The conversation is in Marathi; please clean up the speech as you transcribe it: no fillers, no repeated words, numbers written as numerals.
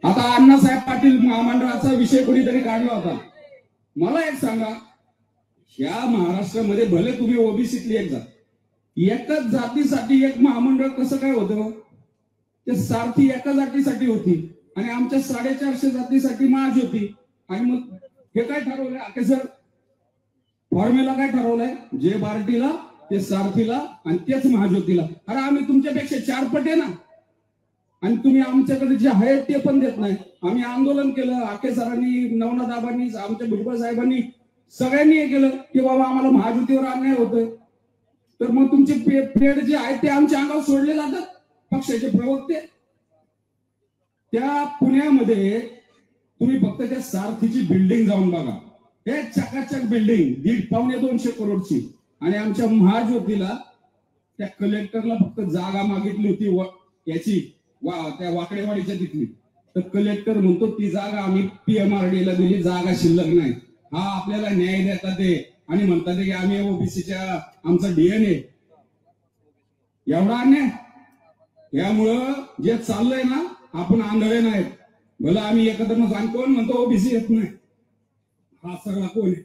आता अण्णासाहेब पाटील महामंडळाचा विषय कोणीतरी काढला होता. मला एक सांगा, या महाराष्ट्रामध्ये भले तुम्ही ओबीसीतली एक जात, एकच जातीसाठी एक महामंडळ कसं काय होतं? ते सारथी एका जातीसाठी होती आणि आमच्या 450 जातीसाठी महाज होती. आणि मग हे काय ठरवलंय आके सर? फॉर्म्युला काय ठरवलंय? जे पार्टीला ते सारथीला आणि तेच महाज्योतीला. अरे आम्ही तुमच्यापेक्षा 4 पट आहे ना, आणि तुम्ही आमच्याकडे जे आहे ते पण देत नाही. आम्ही आंदोलन केलं, आके सरांनी, नवनाथ आबांनी, आमच्या भुजबळ साहेबांनी, सगळ्यांनी हे केलं की बाबा आम्हाला महाज्योतीवर अन्याय होतोय. तर मग तुमचे पेड जे आहे ते आमच्या अंगावर सोडले जातात पक्षाचे प्रवक्ते. त्या पुण्यामध्ये तुम्ही फक्त त्या सारथीची बिल्डिंग जाऊन बघा, हे चकाचक बिल्डिंग 1.5-200 करोडची. आणि आमच्या महाज्योतीला त्या कलेक्टरला फक्त जागा मागितली होती याची, त्या वाकडेवाडीच्या तिथली. तर कलेक्टर म्हणतो ती जागा आम्ही PMRD ला दिली, जागा शिल्लक नाही. हा आपल्याला न्याय देतात ते आणि म्हणतात की आम्ही ओबीसीच्या आमचा DNA. एवढा अन्याय. यामुळं जे चाललंय ना, आपण आंधळे नाहीत. भला आम्ही एकत्र कोण म्हणतो ओबीसी येत नाही, हा सगळा कोण आहे?